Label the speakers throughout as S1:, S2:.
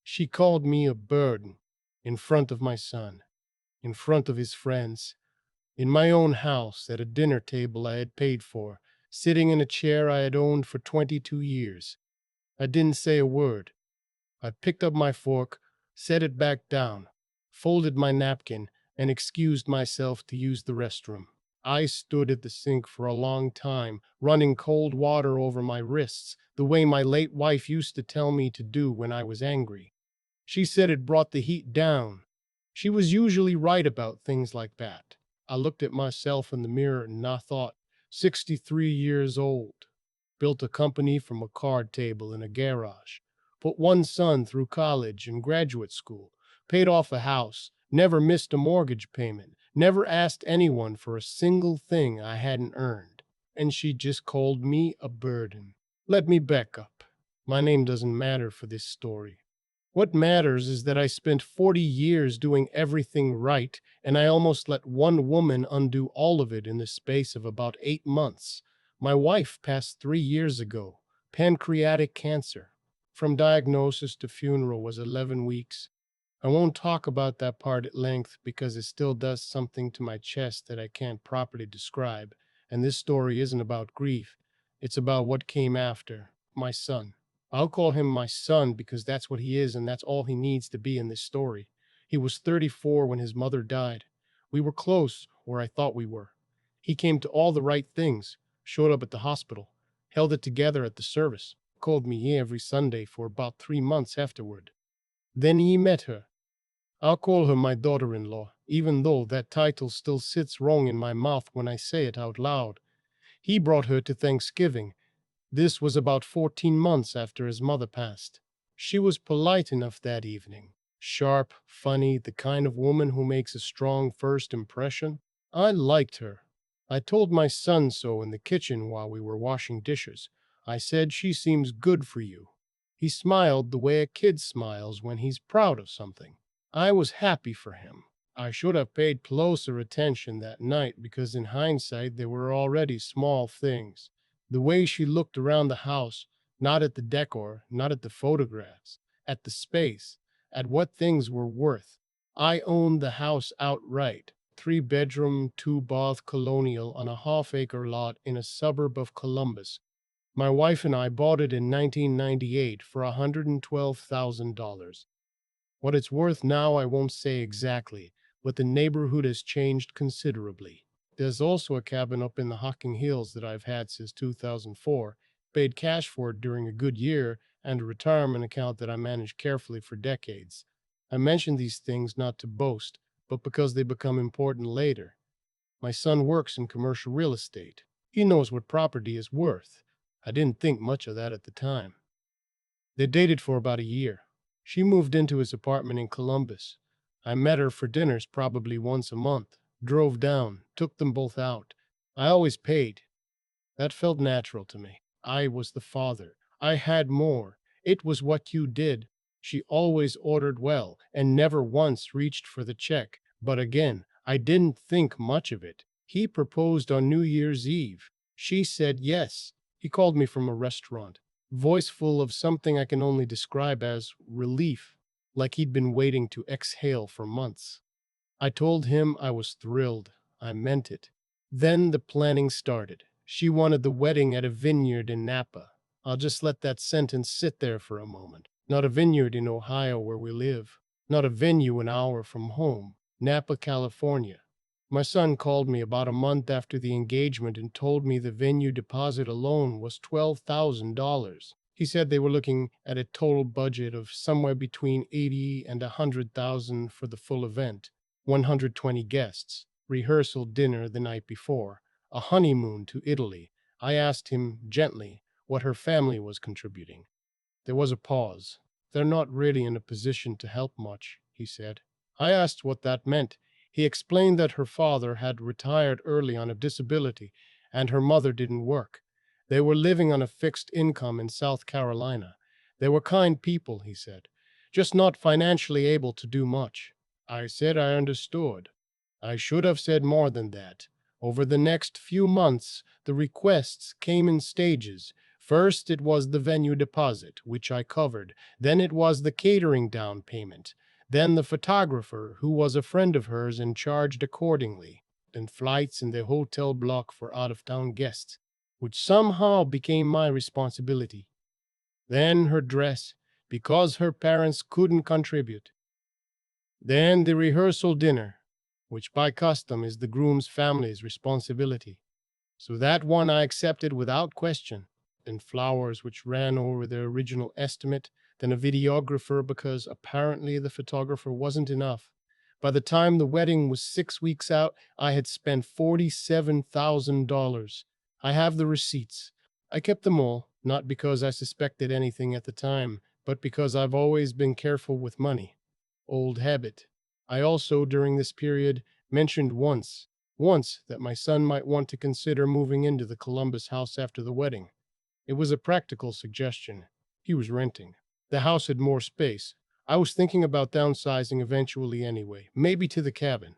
S1: She called me a burden in front of my son, in front of his friends, in my own house at a dinner table I had paid for, sitting in a chair I had owned for 22 years. I didn't say a word. I picked up my fork, set it back down, folded my napkin, and excused myself to use the restroom. I stood at the sink for a long time, running cold water over my wrists, the way my late wife used to tell me to do when I was angry. She said it brought the heat down. She was usually right about things like that. I looked at myself in the mirror and I thought, 63 years old, built a company from a card table in a garage, put one son through college and graduate school, paid off a house, never missed a mortgage payment, never asked anyone for a single thing I hadn't earned. And she just called me a burden. Let me back up. My name doesn't matter for this story. What matters is that I spent 40 years doing everything right, and I almost let one woman undo all of it in the space of about 8 months. My wife passed 3 years ago, pancreatic cancer. From diagnosis to funeral was 11 weeks. I won't talk about that part at length because it still does something to my chest that I can't properly describe, and this story isn't about grief. It's about what came after, my son. I'll call him my son because that's what he is and that's all he needs to be in this story. He was 34 when his mother died. We were close, or I thought we were. He came to all the right things, showed up at the hospital, held it together at the service, called me every Sunday for about 3 months afterward. Then he met her. I'll call her my daughter-in-law, even though that title still sits wrong in my mouth when I say it out loud. He brought her to Thanksgiving. This was about 14 months after his mother passed. She was polite enough that evening. Sharp, funny, the kind of woman who makes a strong first impression. I liked her. I told my son so in the kitchen while we were washing dishes. I said, she seems good for you. He smiled the way a kid smiles when he's proud of something. I was happy for him. I should have paid closer attention that night because in hindsight there were already small things. The way she looked around the house, not at the decor, not at the photographs, at the space, at what things were worth. I owned the house outright. 3 bedroom, 2 bath colonial on a half-acre lot in a suburb of Columbus. My wife and I bought it in 1998 for $112,000. What it's worth now, I won't say exactly, but the neighborhood has changed considerably. There's also a cabin up in the Hocking Hills that I've had since 2004, paid cash for it during a good year, and a retirement account that I managed carefully for decades. I mention these things not to boast, but because they become important later. My son works in commercial real estate. He knows what property is worth. I didn't think much of that at the time. They dated for about a year. She moved into his apartment in Columbus. I met her for dinners probably once a month, drove down, took them both out. I always paid. That felt natural to me. I was the father. I had more. It was what you did. She always ordered well and never once reached for the check. But again, I didn't think much of it. He proposed on New Year's Eve. She said yes. He called me from a restaurant, voice full of something I can only describe as relief, like he'd been waiting to exhale for months. I told him I was thrilled. I meant it. Then the planning started. She wanted the wedding at a vineyard in Napa. I'll just let that sentence sit there for a moment. Not a vineyard in Ohio where we live. Not a venue an hour from home. Napa, California. My son called me about a month after the engagement and told me the venue deposit alone was $12,000. He said they were looking at a total budget of somewhere between 80 and 100,000 for the full event. 120 guests, rehearsal dinner the night before, a honeymoon to Italy. I asked him gently what her family was contributing. There was a pause. They're not really in a position to help much, he said. I asked what that meant. He explained that her father had retired early on a disability and her mother didn't work. They were living on a fixed income in South Carolina. They were kind people, he said, just not financially able to do much. I said I understood. I should have said more than that. Over the next few months, the requests came in stages. First, it was the venue deposit, which I covered. Then it was the catering down payment. Then the photographer, who was a friend of hers and charged accordingly. Then flights and the hotel block for out of town guests, which somehow became my responsibility. Then her dress, because her parents couldn't contribute. Then the rehearsal dinner, which by custom is the groom's family's responsibility. So that one I accepted without question. Then flowers, which ran over their original estimate. Then a videographer, because apparently the photographer wasn't enough. By the time the wedding was 6 weeks out, I had spent $47,000. I have the receipts. I kept them all, not because I suspected anything at the time, but because I've always been careful with money. Old habit. I also, during this period, mentioned once that my son might want to consider moving into the Columbus house after the wedding. It was a practical suggestion. He was renting. The house had more space. I was thinking about downsizing eventually anyway, maybe to the cabin.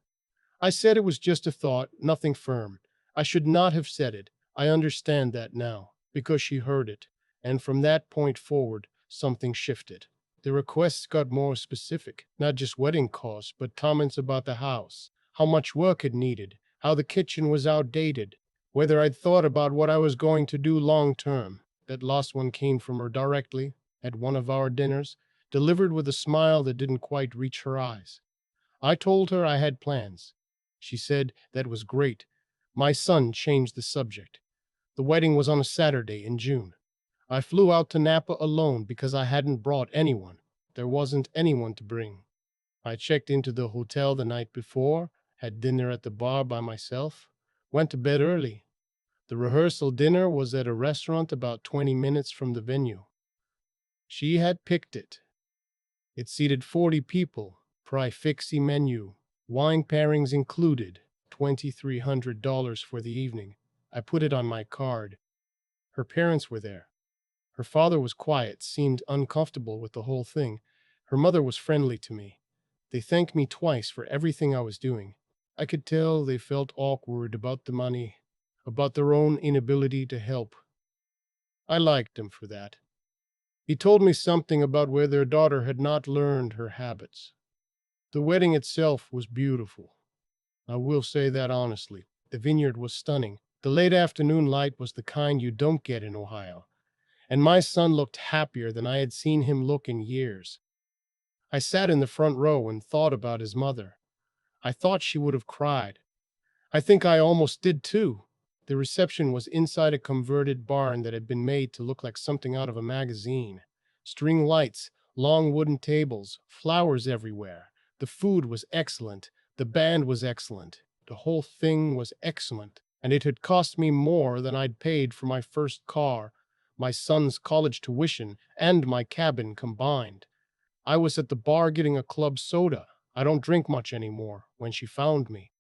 S1: I said it was just a thought, nothing firm. I should not have said it. I understand that now, because she heard it. And from that point forward, something shifted. The requests got more specific, not just wedding costs, but comments about the house, how much work it needed, how the kitchen was outdated, whether I'd thought about what I was going to do long term. That last one came from her directly at one of our dinners, delivered with a smile that didn't quite reach her eyes. I told her I had plans. She said that was great. My son changed the subject. The wedding was on a Saturday in June. I flew out to Napa alone because I hadn't brought anyone. There wasn't anyone to bring. I checked into the hotel the night before, had dinner at the bar by myself, went to bed early. The rehearsal dinner was at a restaurant about 20 minutes from the venue. She had picked it. It seated 40 people, prix fixe menu, wine pairings included, $2,300 for the evening. I put it on my card. Her parents were there. Her father was quiet, seemed uncomfortable with the whole thing. Her mother was friendly to me. They thanked me twice for everything I was doing. I could tell they felt awkward about the money, about their own inability to help. I liked them for that. He told me something about where their daughter had not learned her habits. The wedding itself was beautiful. I will say that honestly. The vineyard was stunning. The late afternoon light was the kind you don't get in Ohio. And my son looked happier than I had seen him look in years. I sat in the front row and thought about his mother. I thought she would have cried. I think I almost did too. The reception was inside a converted barn that had been made to look like something out of a magazine. String lights, long wooden tables, flowers everywhere. The food was excellent. The band was excellent. The whole thing was excellent. And it had cost me more than I'd paid for my first car, my son's college tuition, and my cabin combined. I was at the bar getting a club soda. I don't drink much anymore, when she found me.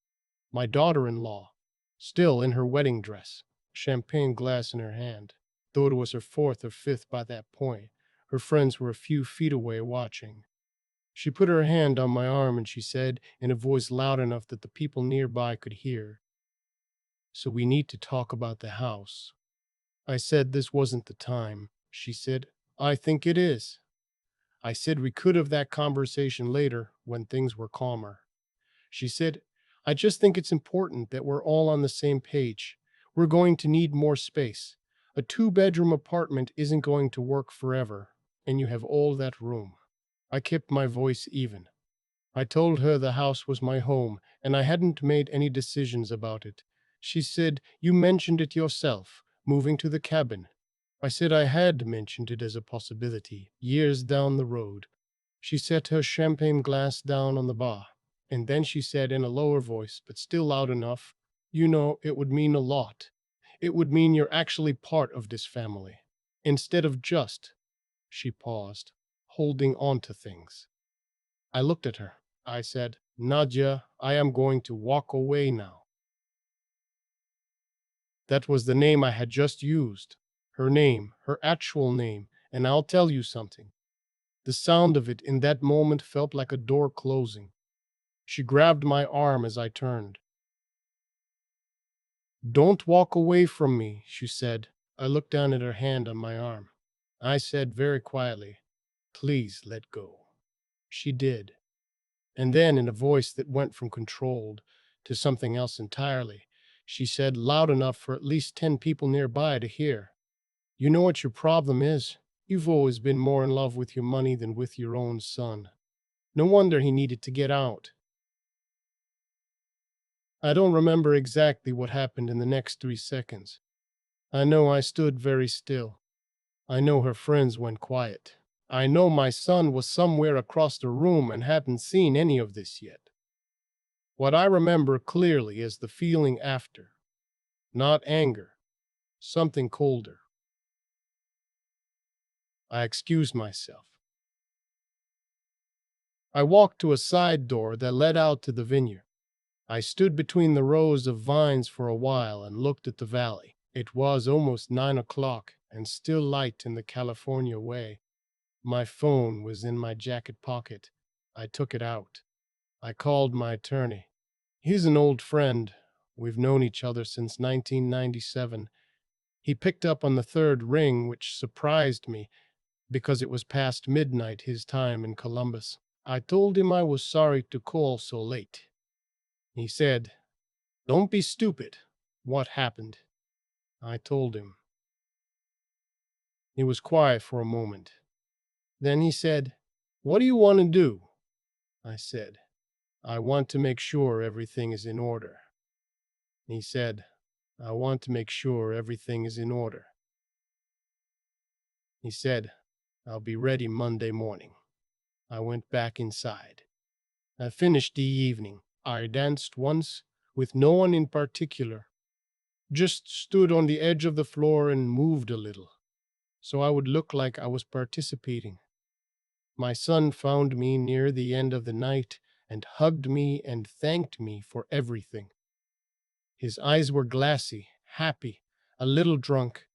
S1: My daughter-in-law, still in her wedding dress, champagne glass in her hand. Though it was her fourth or fifth by that point, her friends were a few feet away watching. She put her hand on my arm and she said, in a voice loud enough that the people nearby could hear, "So we need to talk about the house." I said this wasn't the time. She said, "I think it is." I said we could have that conversation later when things were calmer. She said, "I just think it's important that we're all on the same page. We're going to need more space. A two-bedroom apartment isn't going to work forever, and you have all that room." I kept my voice even. I told her the house was my home, and I hadn't made any decisions about it. She said, "You mentioned it yourself, moving to the cabin." I said I had mentioned it as a possibility, years down the road. She set her champagne glass down on the bar, and then she said in a lower voice, but still loud enough, "You know, it would mean a lot. It would mean you're actually part of this family, instead of just," she paused, "holding on to things." I looked at her. I said, "Nadia, I am going to walk away now." That was the name I had just used. Her name, her actual name, and I'll tell you something. The sound of it in that moment felt like a door closing. She grabbed my arm as I turned. "Don't walk away from me," she said. I looked down at her hand on my arm. I said very quietly, "Please let go." She did. And then, in a voice that went from controlled to something else entirely, she said, loud enough for at least 10 people nearby to hear, "You know what your problem is? You've always been more in love with your money than with your own son. No wonder he needed to get out." I don't remember exactly what happened in the next 3 seconds. I know I stood very still. I know her friends went quiet. I know my son was somewhere across the room and hadn't seen any of this yet. What I remember clearly is the feeling after. Not anger, something colder. I excused myself. I walked to a side door that led out to the vineyard. I stood between the rows of vines for a while and looked at the valley. It was almost 9 o'clock and still light in the California way. My phone was in my jacket pocket. I took it out. I called my attorney. He's an old friend. We've known each other since 1997. He picked up on the third ring, which surprised me because it was past midnight his time in Columbus. I told him I was sorry to call so late. He said, "Don't be stupid. What happened?" I told him. He was quiet for a moment. Then he said, "What do you want to do?" I said, "I want to make sure everything is in order." He said, "I want to make sure everything is in order." He said, "I'll be ready Monday morning." I went back inside. I finished the evening. I danced once with no one in particular, just stood on the edge of the floor and moved a little, so I would look like I was participating. My son found me near the end of the night and hugged me and thanked me for everything. His eyes were glassy, happy, a little drunk.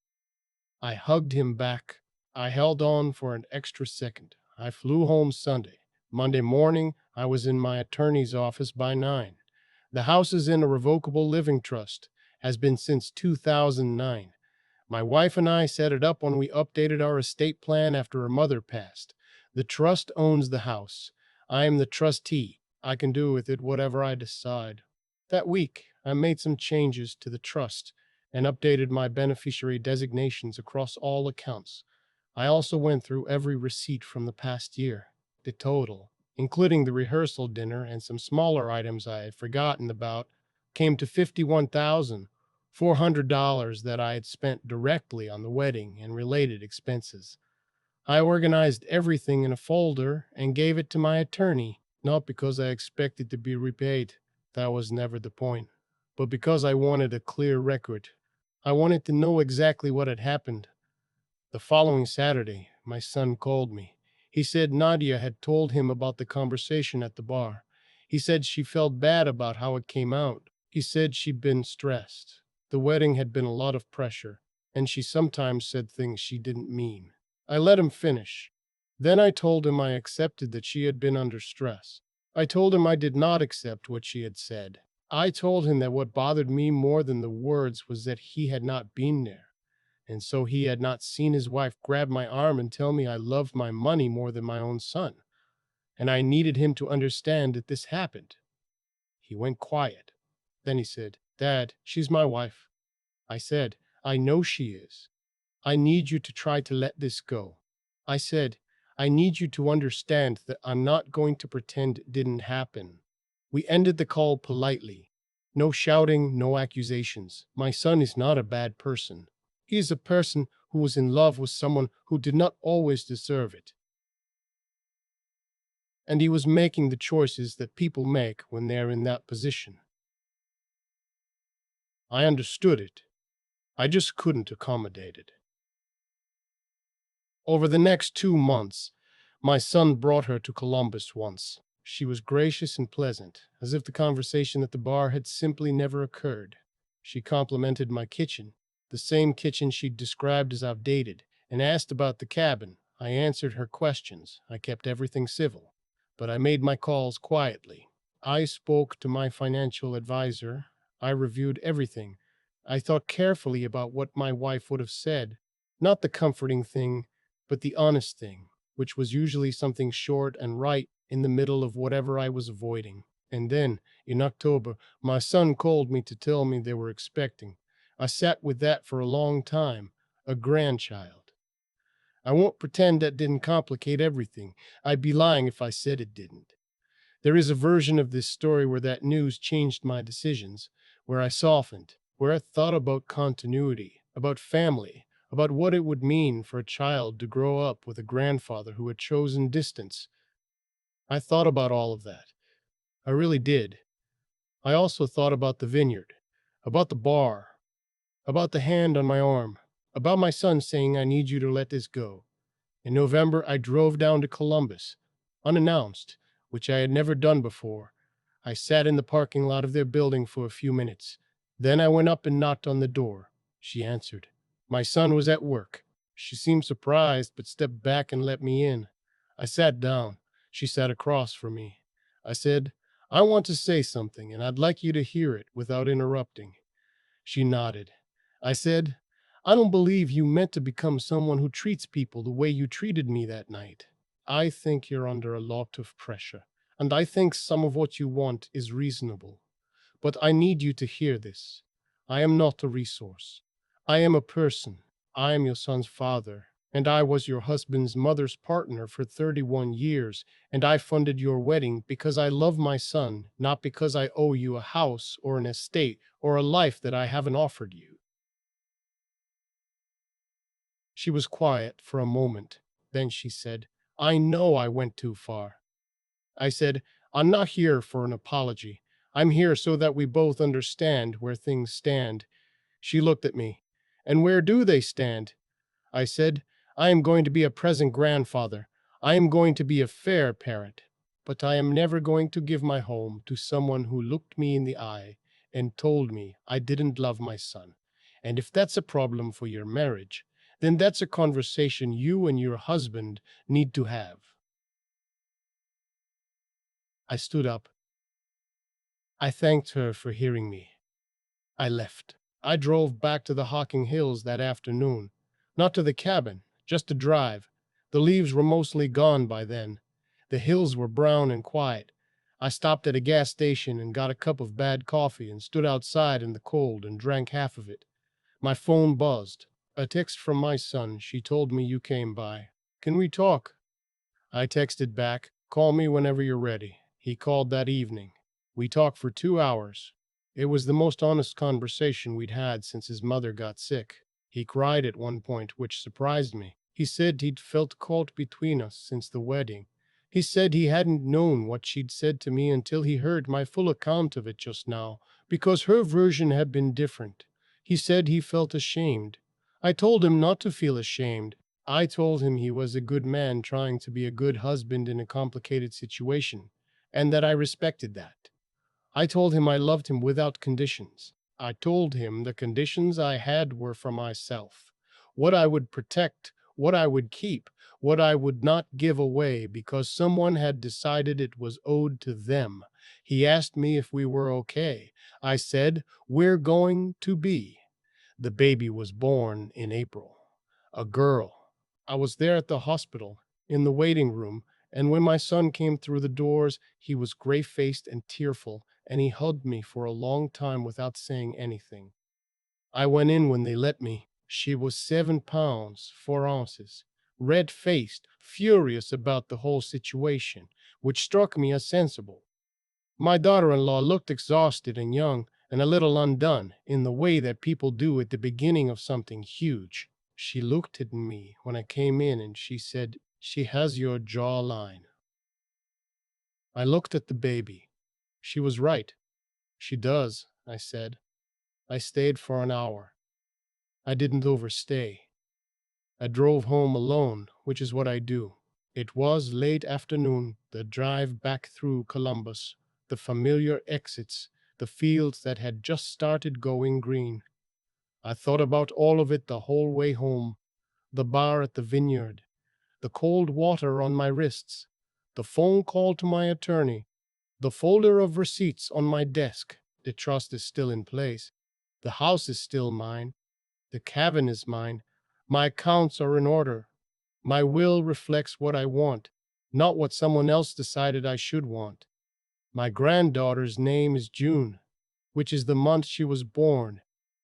S1: I hugged him back. I held on for an extra second. I flew home Sunday. Monday morning, I was in my attorney's office by 9. The house is in a revocable living trust, has been since 2009. My wife and I set it up when we updated our estate plan after her mother passed. The trust owns the house. I am the trustee. I can do with it whatever I decide. That week, I made some changes to the trust and updated my beneficiary designations across all accounts. I also went through every receipt from the past year. The total, including the rehearsal dinner and some smaller items I had forgotten about, came to $51,400 that I had spent directly on the wedding and related expenses. I organized everything in a folder and gave it to my attorney, not because I expected to be repaid. That was never the point, but because I wanted a clear record. I wanted to know exactly what had happened. The following Saturday, my son called me. He said Nadia had told him about the conversation at the bar. He said she felt bad about how it came out. He said she'd been stressed. The wedding had been a lot of pressure, and she sometimes said things she didn't mean. I let him finish. Then I told him I accepted that she had been under stress. I told him I did not accept what she had said. I told him that what bothered me more than the words was that he had not been there. And so he had not seen his wife grab my arm and tell me I loved my money more than my own son. And I needed him to understand that this happened. He went quiet. Then he said, "Dad, she's my wife." I said, "I know she is. I need you to try to let this go." I said, "I need you to understand that I'm not going to pretend it didn't happen." We ended the call politely. No shouting, no accusations. My son is not a bad person. He is a person who was in love with someone who did not always deserve it. And he was making the choices that people make when they're in that position. I understood it. I just couldn't accommodate it. Over the next 2 months, my son brought her to Columbus once. She was gracious and pleasant, as if the conversation at the bar had simply never occurred. She complimented my kitchen, the same kitchen she'd described as outdated, and asked about the cabin. I answered her questions. I kept everything civil, but I made my calls quietly. I spoke to my financial advisor. I reviewed everything. I thought carefully about what my wife would have said, not the comforting thing, but the honest thing, which was usually something short and right in the middle of whatever I was avoiding. And then, in October, my son called me to tell me they were expecting. I sat with that for a long time, a grandchild. I won't pretend that didn't complicate everything. I'd be lying if I said it didn't. There is a version of this story where that news changed my decisions, where I softened, where I thought about continuity, about family, about what it would mean for a child to grow up with a grandfather who had chosen distance. I thought about all of that. I really did. I also thought about the vineyard, about the bar, about the hand on my arm, about my son saying, "I need you to let this go." In November, I drove down to Columbus, unannounced, which I had never done before. I sat in the parking lot of their building for a few minutes. Then I went up and knocked on the door. She answered. My son was at work. She seemed surprised, but stepped back and let me in. I sat down. She sat across from me. I said, "I want to say something, and I'd like you to hear it without interrupting." She nodded. I said, "I don't believe you meant to become someone who treats people the way you treated me that night. I think you're under a lot of pressure, and I think some of what you want is reasonable. But I need you to hear this. I am not a resource. I am a person. I am your son's father, and I was your husband's mother's partner for 31 years, and I funded your wedding because I love my son, not because I owe you a house or an estate or a life that I haven't offered you." She was quiet for a moment. Then she said, "I know I went too far." I said, "I'm not here for an apology. I'm here so that we both understand where things stand." She looked at me. "And where do they stand?" I said, "I am going to be a present grandfather. I am going to be a fair parent. But I am never going to give my home to someone who looked me in the eye and told me I didn't love my son. And if that's a problem for your marriage, then that's a conversation you and your husband need to have." I stood up. I thanked her for hearing me. I left. I drove back to the Hocking Hills that afternoon. Not to the cabin, just to drive. The leaves were mostly gone by then. The hills were brown and quiet. I stopped at a gas station and got a cup of bad coffee and stood outside in the cold and drank half of it. My phone buzzed. A text from my son. She told me you came by. "Can we talk?" I texted back, "Call me whenever you're ready." He called that evening. We talked for 2 hours. It was the most honest conversation we'd had since his mother got sick. He cried at one point, which surprised me. He said he'd felt caught between us since the wedding. He said he hadn't known what she'd said to me until he heard my full account of it just now, because her version had been different. He said he felt ashamed. I told him not to feel ashamed. I told him he was a good man trying to be a good husband in a complicated situation, and that I respected that. I told him I loved him without conditions. I told him the conditions I had were for myself. What I would protect, what I would keep, what I would not give away because someone had decided it was owed to them. He asked me if we were okay. I said, "We're going to be." The baby was born in April. A girl. I was there at the hospital, in the waiting room, and when my son came through the doors, he was gray-faced and tearful, and he hugged me for a long time without saying anything. I went in when they let me. She was 7 pounds, 4 ounces, red-faced, furious about the whole situation, which struck me as sensible. My daughter-in-law looked exhausted and young, and a little undone, in the way that people do at the beginning of something huge. She looked at me when I came in and she said, "She has your jawline." I looked at the baby. She was right. "She does," I said. I stayed for an hour. I didn't overstay. I drove home alone, which is what I do. It was late afternoon, the drive back through Columbus, the familiar exits, the fields that had just started going green. I thought about all of it the whole way home. The bar at the vineyard, the cold water on my wrists, the phone call to my attorney, the folder of receipts on my desk. The trust is still in place. The house is still mine. The cabin is mine. My accounts are in order. My will reflects what I want, not what someone else decided I should want. My granddaughter's name is June, which is the month she was born,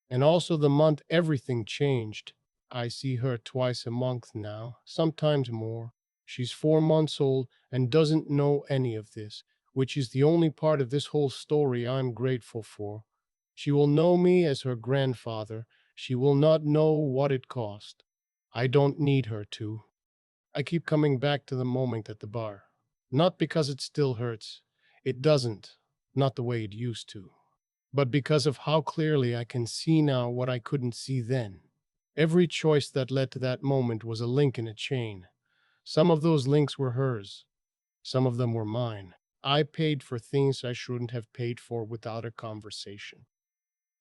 S1: and also the month everything changed. I see her twice a month now, sometimes more. She's 4 months old and doesn't know any of this, which is the only part of this whole story I'm grateful for. She will know me as her grandfather. She will not know what it cost. I don't need her to. I keep coming back to the moment at the bar. Not because it still hurts. It doesn't. Not the way it used to. But because of how clearly I can see now what I couldn't see then. Every choice that led to that moment was a link in a chain. Some of those links were hers. Some of them were mine. I paid for things I shouldn't have paid for without a conversation.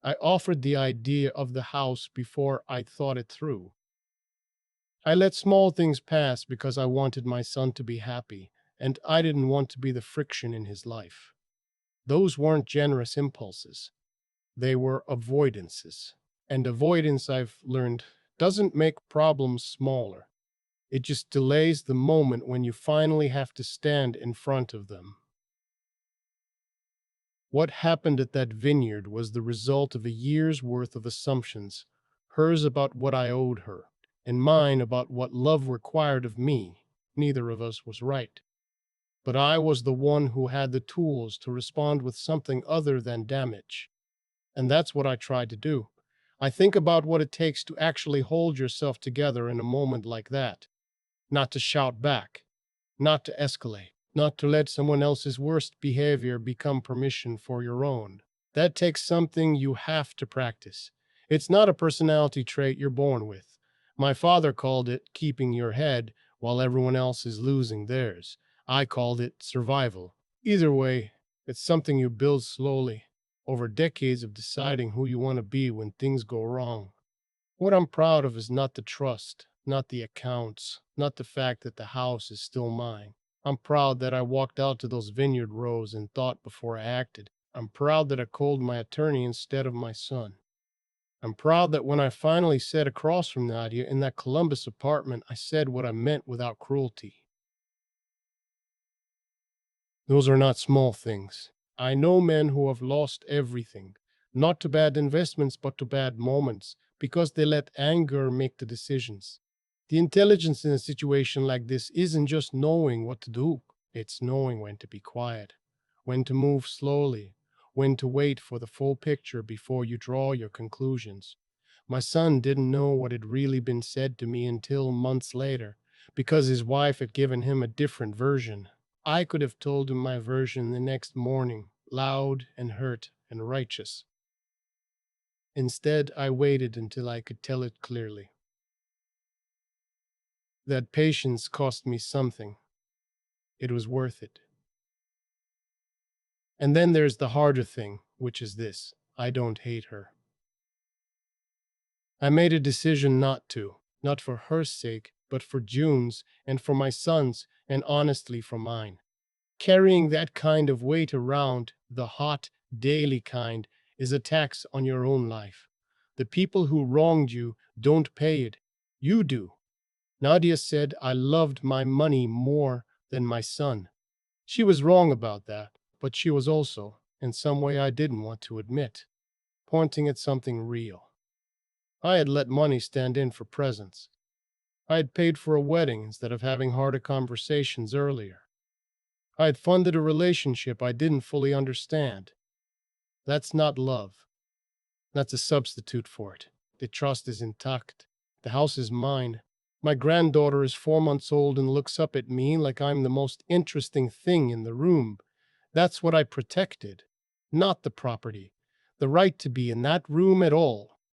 S1: I offered the idea of the house before I thought it through. I let small things pass because I wanted my son to be happy, and I didn't want to be the friction in his life. Those weren't generous impulses, they were avoidances. And avoidance, I've learned, doesn't make problems smaller. It just delays the moment when you finally have to stand in front of them. What happened at that vineyard was the result of a year's worth of assumptions, hers about what I owed her, and mine about what love required of me. Neither of us was right. But I was the one who had the tools to respond with something other than damage. And that's what I tried to do. I think about what it takes to actually hold yourself together in a moment like that. Not to shout back, not to escalate, not to let someone else's worst behavior become permission for your own. That takes something you have to practice. It's not a personality trait you're born with. My father called it keeping your head while everyone else is losing theirs. I called it survival. Either way, it's something you build slowly over decades of deciding who you want to be when things go wrong. What I'm proud of is not the trust, not the accounts, not the fact that the house is still mine. I'm proud that I walked out to those vineyard rows and thought before I acted. I'm proud that I called my attorney instead of my son. I'm proud that when I finally sat across from Nadia in that Columbus apartment, I said what I meant without cruelty. Those are not small things. I know men who have lost everything, not to bad investments, but to bad moments, because they let anger make the decisions. The intelligence in a situation like this isn't just knowing what to do, it's knowing when to be quiet, when to move slowly, when to wait for the full picture before you draw your conclusions. My son didn't know what had really been said to me until months later, because his wife had given him a different version. I could have told him my version the next morning, loud and hurt and righteous. Instead, I waited until I could tell it clearly. That patience cost me something. It was worth it. And then there's the harder thing, which is this: I don't hate her. I made a decision not to, not for her sake, but for June's and for my son's, and honestly for mine. Carrying that kind of weight around, the hot, daily kind, is a tax on your own life. The people who wronged you don't pay it. You do. Nadia said I loved my money more than my son. She was wrong about that, but she was also, in some way I didn't want to admit, pointing at something real. I had let money stand in for presents. I had paid for a wedding instead of having harder conversations earlier. I had funded a relationship I didn't fully understand. That's not love. That's a substitute for it. The trust is intact. The house is mine. My granddaughter is 4 months old and looks up at me like I'm the most interesting thing in the room. That's what I protected, not the property, the right to be in that room at all.